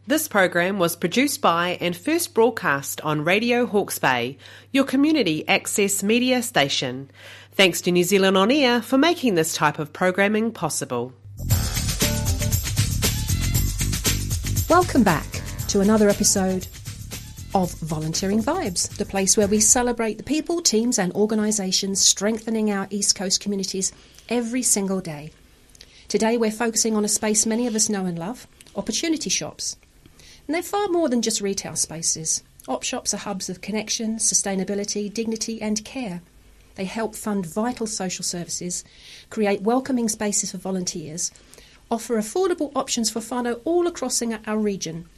This program was produced by and first broadcast on Radio Hawke's Bay, your community access media station. Thanks to New Zealand On Air for making this type of programming possible. Welcome back to another episode of Volunteering Vibes, the place where we celebrate the people, teams and organisations strengthening our East Coast communities every single day. Today we're focusing on a space many of us know and love, opportunity shops. And they're far more than just retail spaces. Op shops are hubs of connection, sustainability, dignity and care. They help fund vital social services, create welcoming spaces for volunteers, offer affordable options for whānau all across our region.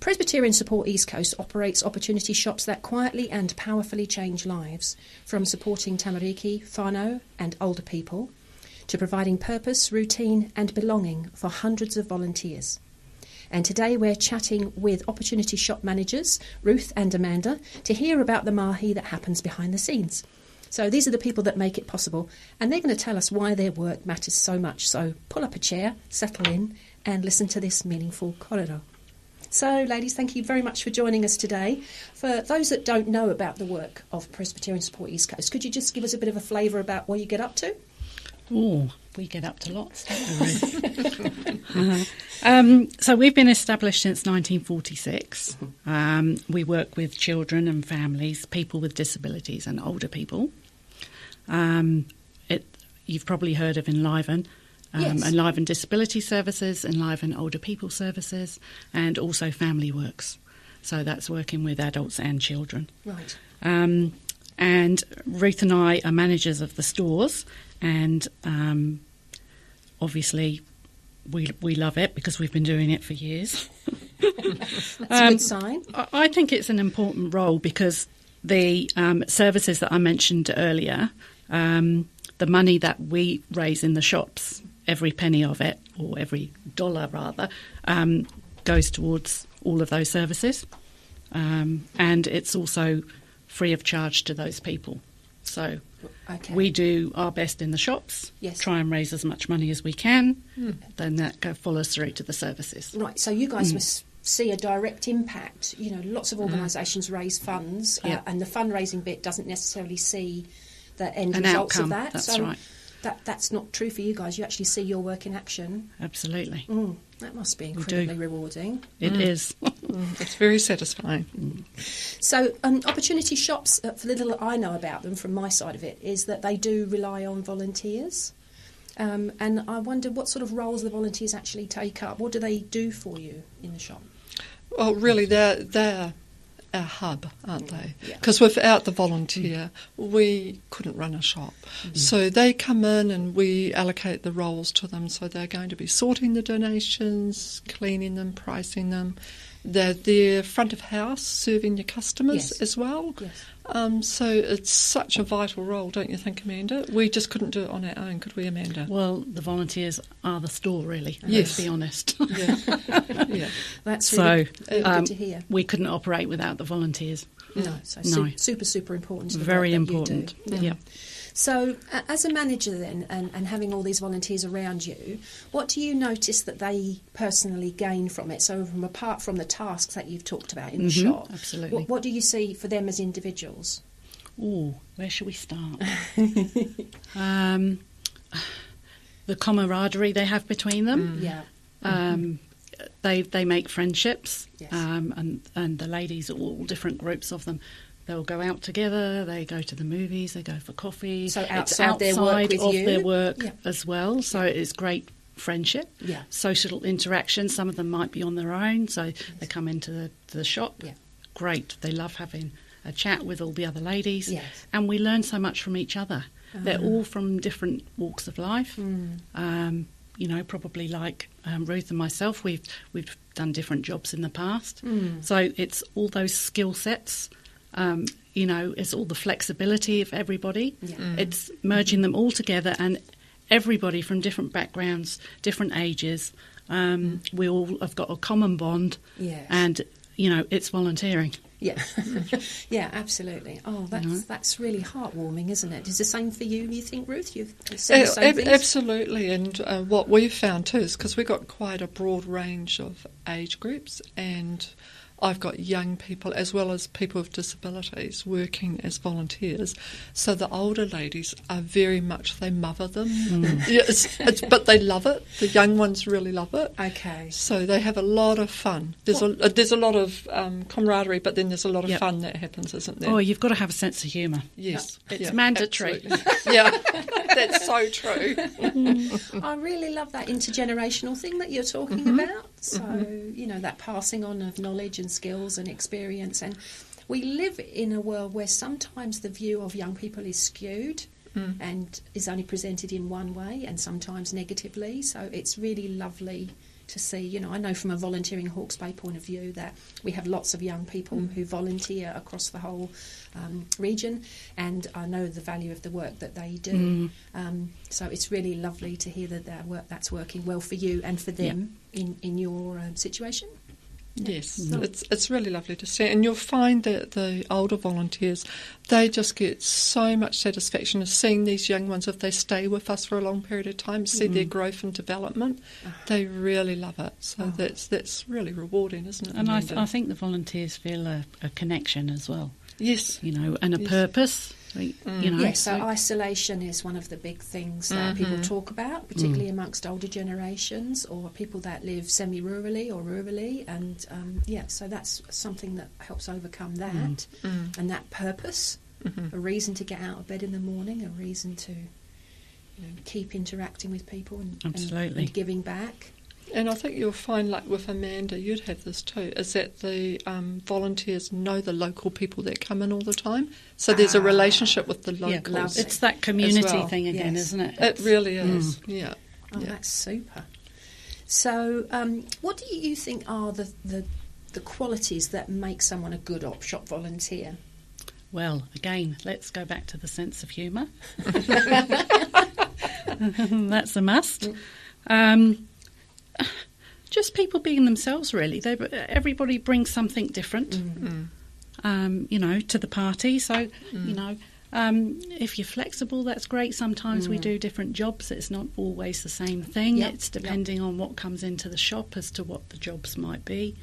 Presbyterian Support East Coast operates opportunity shops that quietly and powerfully change lives, from supporting tamariki, whānau and older people, to providing purpose, routine and belonging for hundreds of volunteers. And today we're chatting with opportunity shop managers, Ruth and Amanda, to hear about the mahi that happens behind the scenes. So these are the people that make it possible, and they're going to tell us why their work matters so much. So pull up a chair, settle in and listen to this meaningful korero. So, ladies, thank you very much for joining us today. For those that don't know about the work of Presbyterian Support East Coast, could you just give us a bit of a flavour about what you get up to? Oh, we get up to lots, don't we? So we've been established since 1946. We work with children and families, people with disabilities and older people. You've probably heard of Enliven. Yes. Enliven Disability Services, Enliven Older People Services, and also Family Works. So that's working with adults and children. Right. And Ruth and I are managers of the stores, and obviously we love it because we've been doing it for years. That's a good sign. I think it's an important role because the services that I mentioned earlier, the money that we raise in the shops, every penny of it, or every dollar rather, goes towards all of those services. And it's also free of charge to those people. So we do our best in the shops, try and raise as much money as we can, then that follows through to the services. Right, so you guys must see a direct impact. You know, lots of organisations raise funds, and the fundraising bit doesn't necessarily see the end results outcome, of that. That's so right. That's not true for you guys. You actually see your work in action. Absolutely. That must be incredibly rewarding. It is. It's very satisfying. So opportunity shops, for the little I know about them from my side of it, is that they do rely on volunteers. And I wonder what sort of roles the volunteers actually take up. What do they do for you in the shop? Well, really, they're our hub, aren't they? Because without the volunteer, we couldn't run a shop. So they come in and we allocate the roles to them. So they're going to be sorting the donations, cleaning them, pricing them. They're there front of house, serving your customers as well. Yes. So it's such a vital role, don't you think, Amanda? We just couldn't do it on our own, could we, Amanda? Well, the volunteers are the store, really, let's be honest. That's really good to hear. We couldn't operate without the volunteers. No, so super, super important to the Very work that important, you do. So as a manager then, and having all these volunteers around you, what do you notice that they personally gain from it? So apart from the tasks that you've talked about in the shop, absolutely. What do you see for them as individuals? Oh, where should we start? The camaraderie they have between them. They make friendships, and the ladies, all different groups of them, they'll go out together, they go to the movies, they go for coffee. So outside their work with you? Their work as well, so it's great friendship, social interaction. Some of them might be on their own, so they come into the shop. Great, they love having a chat with all the other ladies, and we learn so much from each other. They're all from different walks of life. You know, probably like Ruth and myself, we've done different jobs in the past. So it's all those skill sets. You know, it's all the flexibility of everybody. It's merging them all together, and everybody from different backgrounds, different ages. We all have got a common bond, and you know, it's volunteering. Yeah, yeah, absolutely. Oh, that's really heartwarming, isn't it? Is the same for you? You think, Ruth? You've seen the same things? Absolutely, and what we've found too is because we've got quite a broad range of age groups, and I've got young people as well as people with disabilities working as volunteers. So the older ladies are very much, they mother them. But they love it. The young ones really love it. Okay. So they have a lot of fun. There's a lot of camaraderie, but then there's a lot of fun that happens, isn't there? Oh, you've got to have a sense of humour. Yes. It's mandatory. Yeah, that's so true. I really love that intergenerational thing that you're talking about. So, that passing on of knowledge and skills and experience. And we live in a world where sometimes the view of young people is skewed and is only presented in one way, and sometimes negatively. So it's really lovely to see. I know from a volunteering Hawke's Bay point of view that we have lots of young people who volunteer across the whole region, and I know the value of the work that they do. So it's really lovely to hear that that's working well for you and for them in your situation. Yes, it's really lovely to see, and you'll find that the older volunteers, they just get so much satisfaction of seeing these young ones, if they stay with us for a long period of time, see their growth and development. They really love it, so that's really rewarding, isn't it? And I think the volunteers feel a connection as well. Yes. And a purpose. Yes, so isolation is one of the big things that people talk about, particularly amongst older generations or people that live semi-rurally or rurally, and so that's something that helps overcome that and that purpose, a reason to get out of bed in the morning, a reason to keep interacting with people and giving back. And I think you'll find, like with Amanda, you'd have this too, is that the volunteers know the local people that come in all the time. So there's a relationship with the locals. It's that community thing again, isn't it? It really is, yeah. Oh, that's super. So what do you think are the qualities that make someone a good op shop volunteer? Well, again, let's go back to the sense of humour. That's a must. Just people being themselves, really. Everybody brings something different, to the party. So, if you're flexible, that's great. Sometimes we do different jobs. It's not always the same thing. It's depending on what comes into the shop as to what the jobs might be.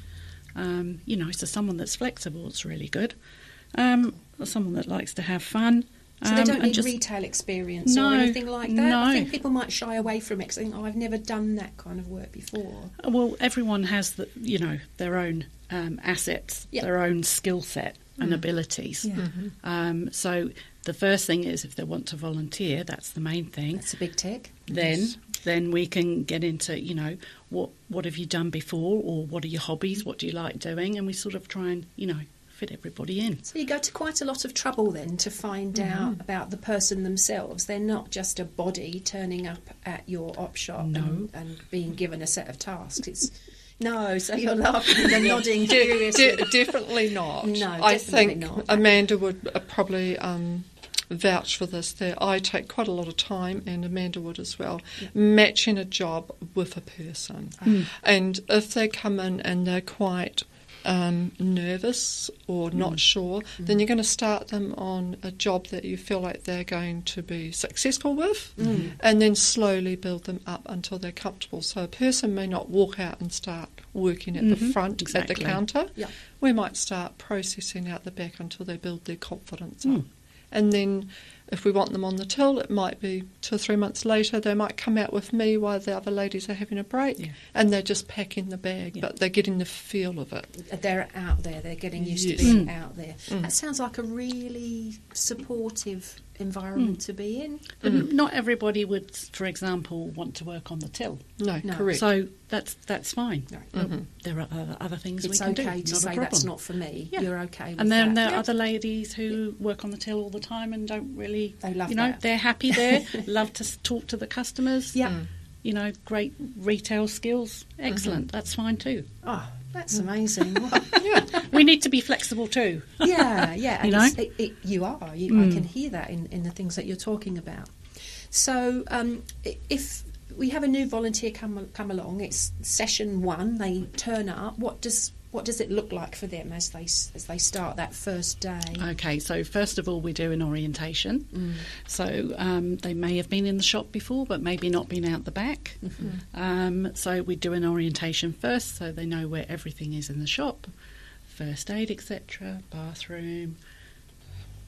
So someone that's flexible is really good. Someone that likes to have fun. So they don't need retail experience or anything like that? No. I think people might shy away from it because they think, I've never done that kind of work before. Well, everyone has their own assets, their own skill set and abilities. Yeah. So the first thing is, if they want to volunteer, that's the main thing. That's a big tick. Then we can get into, what have you done before, or what are your hobbies, what do you like doing, and we sort of try and, fit everybody in. So you go to quite a lot of trouble then to find out about the person themselves. They're not just a body turning up at your op shop and being given a set of tasks. So you're laughing and nodding curiously. Definitely not. No, I definitely think not. Amanda would probably vouch for this, that I take quite a lot of time, and Amanda would as well, matching a job with a person. And if they come in and they're quite nervous or not sure, then you're going to start them on a job that you feel like they're going to be successful with, and then slowly build them up until they're comfortable. So a person may not walk out and start working at the front at the counter. We might start processing out the back until they build their confidence up. And then if we want them on the till, it might be 2 or 3 months later. They might come out with me while the other ladies are having a break, and they're just packing the bag, but they're getting the feel of it. They're out there. They're getting used to being out there. That sounds like a really supportive environment to be in. But not everybody would, for example, want to work on the till. No. Correct. So that's fine. There are other things we can do. It's okay to say that's not for me. You're okay with that. And then there are other ladies who work on the till all the time and don't really, they love that. They're happy there, love to talk to the customers. Great retail skills. Excellent. That's fine too. Oh, that's amazing. We need to be flexible too. And you are. I can hear that in the things that you're talking about. So if we have a new volunteer come along, it's session 1, they turn up, what does what does it look like for them as they start that first day? Okay, so first of all, we do an orientation. So they may have been in the shop before, but maybe not been out the back. So we do an orientation first, so they know where everything is in the shop, first aid, etc., bathroom,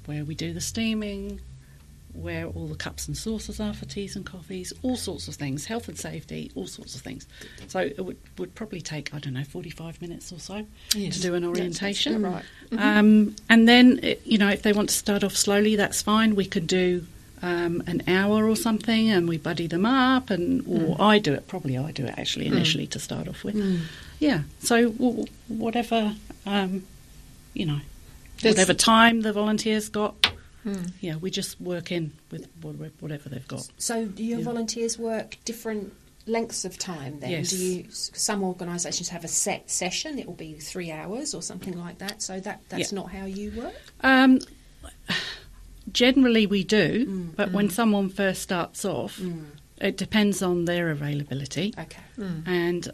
where we do the steaming, where all the cups and saucers are for teas and coffees, all sorts of things, health and safety, all sorts of things. So it would probably take, 45 minutes or so to do an orientation. Right. And then, if they want to start off slowly, that's fine. We could do an hour or something, and we buddy them up, or I do it actually initially to start off with. Yeah, so whatever, whatever time the volunteers got, yeah, we just work in with whatever they've got. So do your volunteers work different lengths of time then? Yes. Some organisations have a set session, it will be 3 hours or something like that, so that's not how you work? Generally we do, but when someone first starts off, it depends on their availability. Okay. And,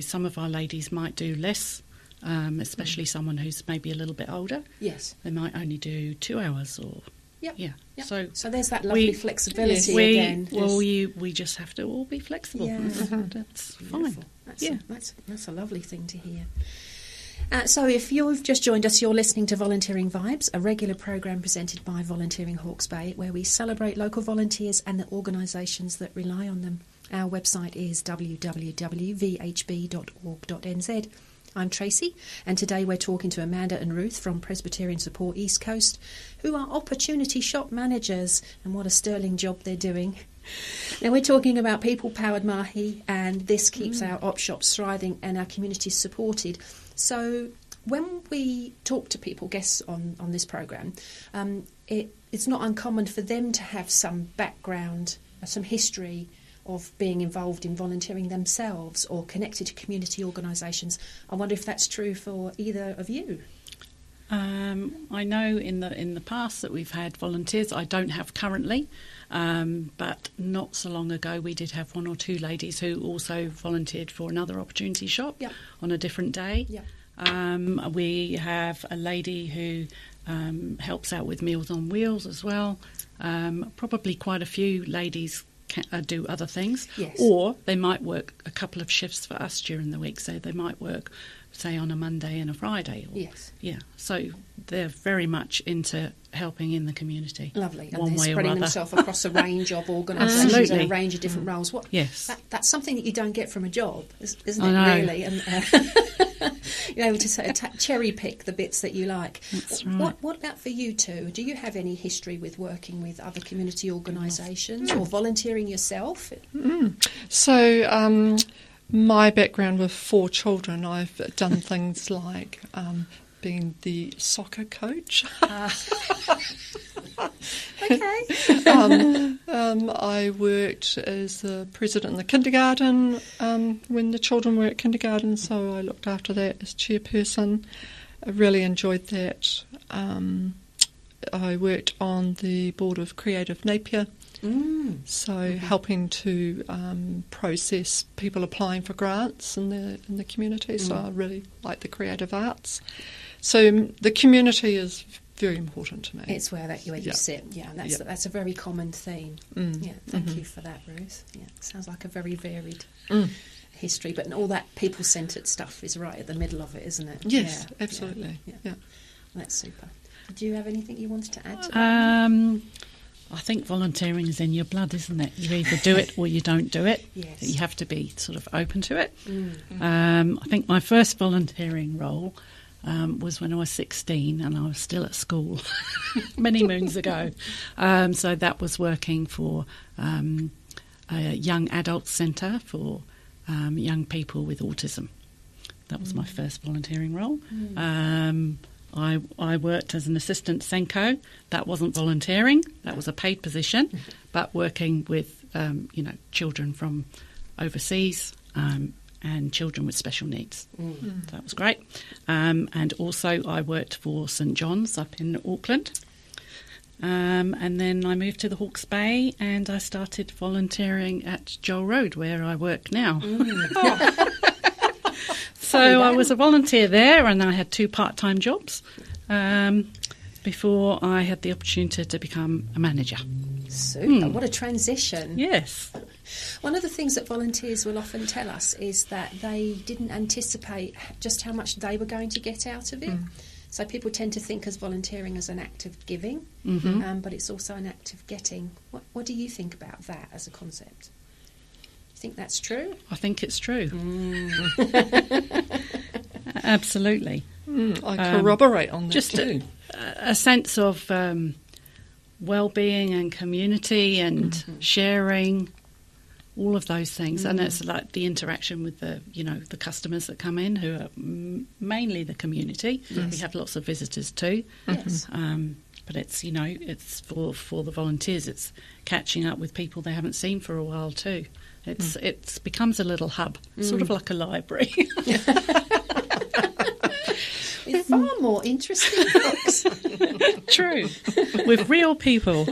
some of our ladies might do less, especially someone who's maybe a little bit older. Yes. They might only do 2 hours or... Yep. Yeah. Yep. So there's that lovely flexibility again. Well, we just have to all be flexible. Yeah. That's fine. That's a lovely thing to hear. So if you've just joined us, you're listening to Volunteering Vibes, a regular programme presented by Volunteering Hawke's Bay, where we celebrate local volunteers and the organisations that rely on them. Our website is www.vhb.org.nz. I'm Tracy, and today we're talking to Amanda and Ruth from Presbyterian Support East Coast, who are opportunity shop managers, and what a sterling job they're doing. Now, we're talking about people-powered mahi, and this keeps our op shops thriving and our communities supported. So when we talk to people, guests on this programme, it's not uncommon for them to have some background, some history of being involved in volunteering themselves or connected to community organisations. I wonder if that's true for either of you. I know in the past that we've had volunteers. I don't have currently, but not so long ago we did have one or two ladies who also volunteered for another opportunity shop on a different day. We have a lady who helps out with Meals on Wheels as well. Probably quite a few ladies do other things, or they might work a couple of shifts for us during the week, so they might work, say, on a Monday and a Friday. So they're very much into helping in the community. Lovely. And they're spreading themselves across a range of organisations and a range of different roles. That's something that you don't get from a job, isn't it, really? And you're able to sort of cherry pick the bits that you like. That's right. What about for you two? Do you have any history with working with other community organisations or volunteering yourself? So my background with 4 children, I've done things like being the soccer coach. Okay. I worked as the president in the kindergarten when the children were at kindergarten, so I looked after that as chairperson. I really enjoyed that. I worked on the board of Creative Napier, helping to process people applying for grants in the community. So I really like the creative arts. So the community is very important to me. It's where you sit. Yeah, that's a very common theme. Thank you for that, Ruth. Yeah, sounds like a very varied history, but all that people-centred stuff is right at the middle of it, isn't it? Yes, absolutely. Yeah. That's super. Do you have anything you wanted to add to that? I think volunteering is in your blood, isn't it? You either do it or you don't do it. Yes. You have to be sort of open to it. I think my first volunteering role was when I was 16 and I was still at school many moons ago. So that was working for a young adult centre for young people with autism. That was my first volunteering role. I worked as an assistant Senko. That wasn't volunteering. That was a paid position, but working with children from overseas and children with special needs. That was great. And also I worked for St John's up in Auckland. And then I moved to the Hawke's Bay and I started volunteering at Joel Road, where I work now. So I was a volunteer there, and I had 2 part-time jobs before I had the opportunity to become a manager. Super. What a transition. Yes. One of the things that volunteers will often tell us is that they didn't anticipate just how much they were going to get out of it. So people tend to think as volunteering as an act of giving, but it's also an act of getting. What do you think about that as a concept? You think that's true? I think it's true. Absolutely. I corroborate on that just too. A sense of well-being and community and sharing, all of those things. And it's like the interaction with the customers that come in, who are mainly the community. We have lots of visitors too. Yes. But it's, it's for the volunteers, it's catching up with people they haven't seen for a while too. It becomes a little hub, sort of like a library. With far more interesting books. True. With real people.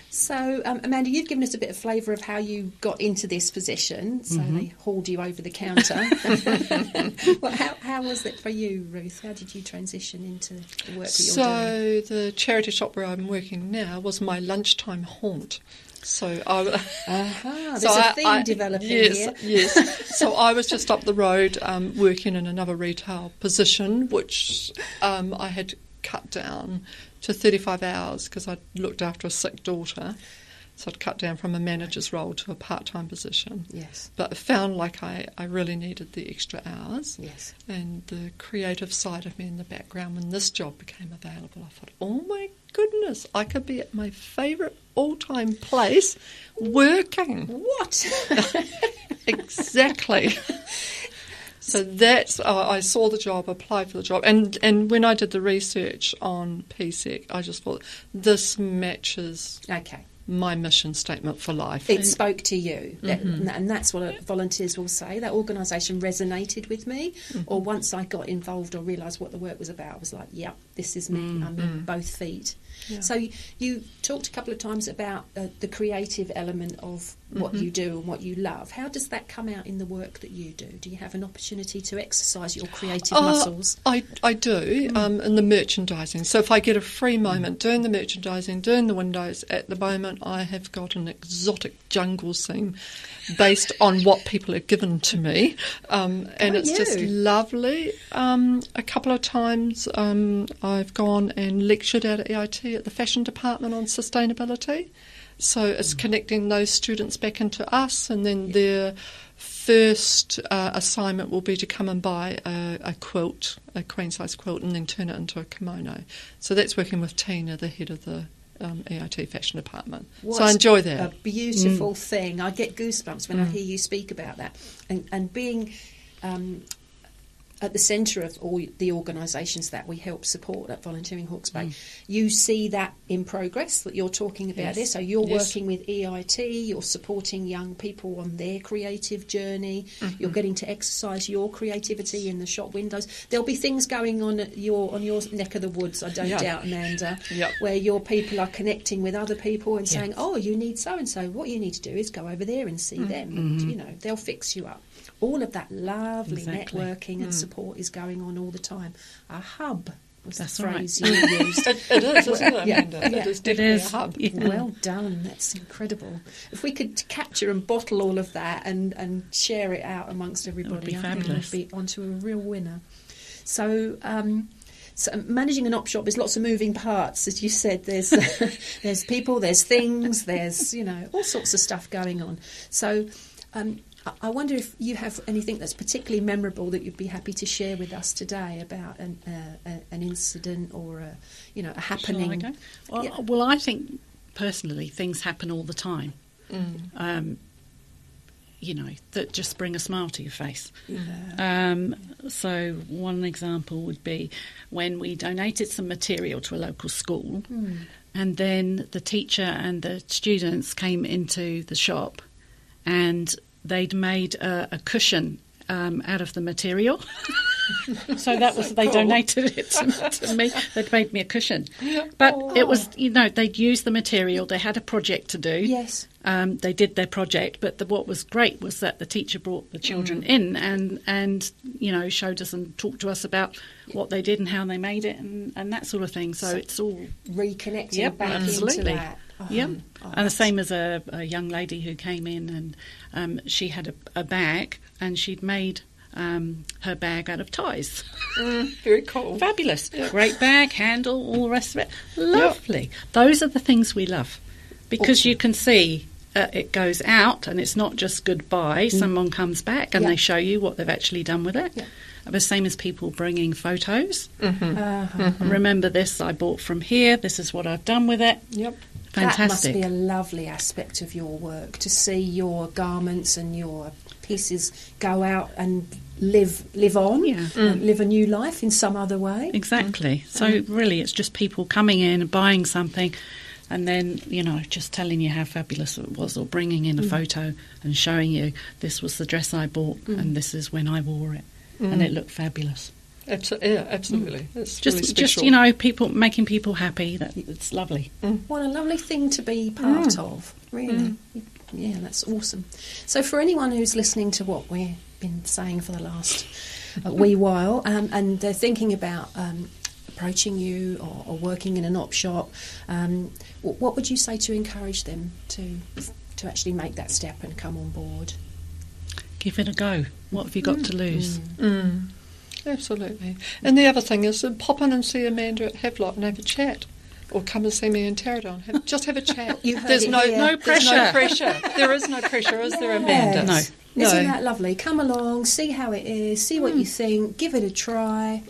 So, Amanda, you've given us a bit of flavour of how you got into this position. So they hauled you over the counter. Well, how was it for you, Ruth? How did you transition into the work that you're doing? So the charity shop where I'm working now was my lunchtime haunt. So there's a theme developing here. Yes. So I was just up the road working in another retail position, which I had cut down to 35 hours because I'd looked after a sick daughter. So I'd cut down from a manager's role to a part-time position. Yes. But I found like I really needed the extra hours. Yes. And the creative side of me in the background, when this job became available, I thought, oh my goodness, I could be at my favourite all-time place working. What? Exactly. So that's, I saw the job, applied for the job, and when I did the research on PSEC, I just thought, this matches my mission statement for life. It spoke to you, and that's what volunteers will say. That organisation resonated with me, or once I got involved or realised what the work was about, I was like, yep, this is me, I'm in both feet. Yeah. So you talked a couple of times about the creative element of what you do and what you love. How does that come out in the work that you do? Do you have an opportunity to exercise your creative muscles? I do, in the merchandising. So if I get a free moment doing the merchandising, doing the windows, at the moment I have got an exotic jungle scene based on what people are given to me, and it's just lovely. A couple of times I've gone and lectured out at EIT at the fashion department on sustainability. So it's connecting those students back into us, and then their first assignment will be to come and buy a quilt, a queen-size quilt, and then turn it into a kimono. So that's working with Tina, the head of the EIT fashion department. So I enjoy that. A beautiful thing. I get goosebumps when I hear you speak about that. And being at the centre of all the organisations that we help support at Volunteering Hawke's Bay, you see that in progress that you're talking about this. So you're working with EIT, you're supporting young people on their creative journey, you're getting to exercise your creativity in the shop windows. There'll be things going on at your neck of the woods, I don't doubt, Amanda, where your people are connecting with other people and saying, oh, you need so-and-so. What you need to do is go over there and see them. And, they'll fix you up. All of that lovely networking and support is going on all the time. A hub was the phrase you used. It is, isn't it, Amanda? It is definitely a hub. Well done. That's incredible. If we could capture and bottle all of that and share it out amongst everybody, I think we'd be onto a real winner. So managing an op shop is lots of moving parts, as you said. There's people, there's things, there's all sorts of stuff going on. So I wonder if you have anything that's particularly memorable that you'd be happy to share with us today about an incident or a happening. Shall I go? Well, I think personally things happen all the time. That just bring a smile to your face. So one example would be when we donated some material to a local school, and then the teacher and the students came into the shop and they'd made a cushion out of the material. So that was, they donated it to me. They'd made me a cushion. But it was, they'd used the material. They had a project to do. Yes. They did their project, but what was great was that the teacher brought the children in and showed us and talked to us about what they did and how they made it and that sort of thing. So it's all reconnecting back into that. And the same as a young lady who came in and she had a bag and she'd made her bag out of ties. Very cool. Fabulous. Yep. Great bag, handle, all the rest of it. Lovely. Yep. Those are the things we love because you can see it goes out and it's not just goodbye. Someone comes back and they show you what they've actually done with it. The same as people bringing photos. Remember this, I bought from here. This is what I've done with it. Yep. Fantastic. That must be a lovely aspect of your work, to see your garments and your pieces go out and live on, live a new life in some other way. Exactly. So really it's just people coming in and buying something and then, just telling you how fabulous it was, or bringing in a photo and showing you this was the dress I bought and this is when I wore it. And it looked fabulous. Absolutely. It's just, really special. people making people happy. It's lovely. What a lovely thing to be part of, really. Yeah, that's awesome. So for anyone who's listening to what we've been saying for the last wee while, and they're thinking about approaching you or working in an op shop, what would you say to encourage them to actually make that step and come on board? Give it a go. What have you got to lose? Absolutely. And the other thing is pop in and see Amanda at Havelock and have a chat. Or come and see me in Tarradon. Just have a chat. There's no pressure. There's no pressure. There is no pressure, is there, Amanda? No. Isn't that lovely? Come along, see how it is, see what you think, give it a try.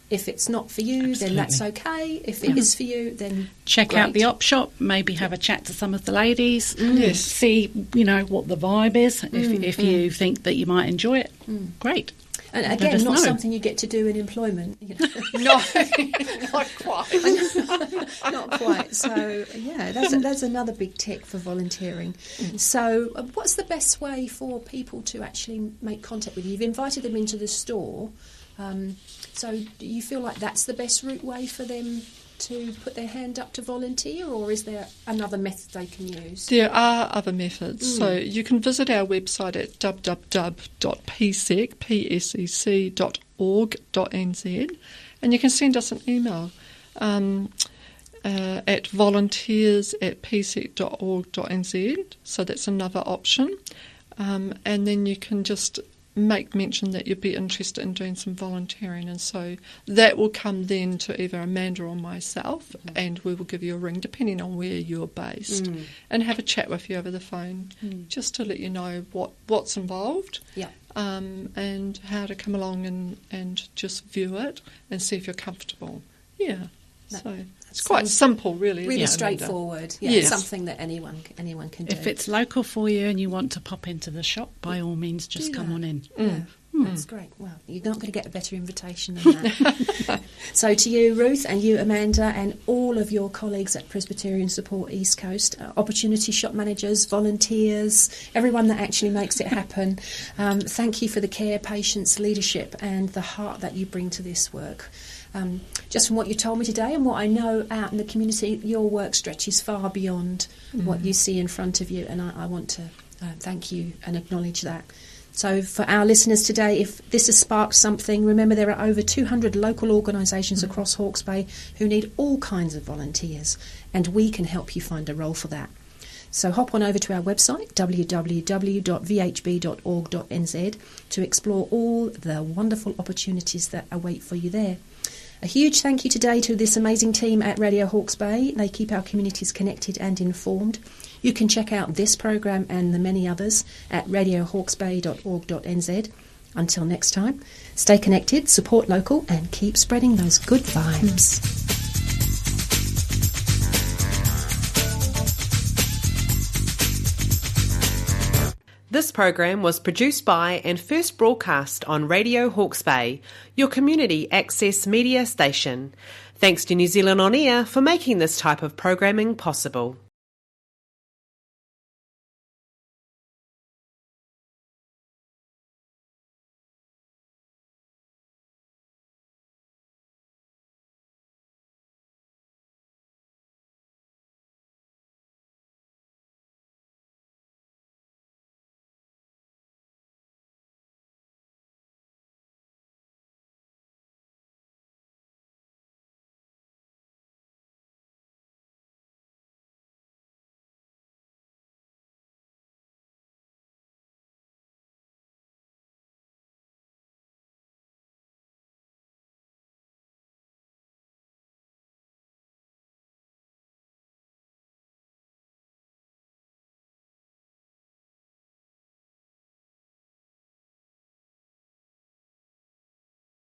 If it's not for you, then that's okay. If it is for you, then check out the op shop, maybe have a chat to some of the ladies, see, what the vibe is. If you think that you might enjoy it, great. And again, not something you get to do in employment. No, not quite. Not quite. So, that's another big tick for volunteering. So, what's the best way for people to actually make contact with you? You've invited them into the store. So, do you feel like that's the best way for them to put their hand up to volunteer, or is there another method they can use? There are other methods. So you can visit our website at www.psec.org.nz, and you can send us an email at volunteers@psec.org.nz. So that's another option. And then you can just make mention that you'd be interested in doing some volunteering, and so that will come then to either Amanda or myself, and we will give you a ring depending on where you're based, and have a chat with you over the phone just to let you know what's involved, and how to come along and just view it and see if you're comfortable. So it's quite simple, really. Really straightforward. Yes. Something that anyone can do. If it's local for you and you want to pop into the shop, by all means, just come on in. That's great. Well, you're not going to get a better invitation than that. So to you, Ruth, and you, Amanda, and all of your colleagues at Presbyterian Support East Coast, opportunity shop managers, volunteers, everyone that actually makes it happen, thank you for the care, patience, leadership, and the heart that you bring to this work. Just from what you told me today and what I know out in the community, your work stretches far beyond what you see in front of you, and I want to thank you and acknowledge that. So for our listeners today, if this has sparked something, remember there are over 200 local organisations across Hawke's Bay who need all kinds of volunteers, and we can help you find a role for that. So hop on over to our website, www.vhb.org.nz, to explore all the wonderful opportunities that await for you there. A huge thank you today to this amazing team at Radio Hawke's Bay. They keep our communities connected and informed. You can check out this programme and the many others at radiohawksbay.org.nz. Until next time, stay connected, support local, and keep spreading those good vibes. This program was produced by and first broadcast on Radio Hawke's Bay, your community access media station. Thanks to New Zealand On Air for making this type of programming possible.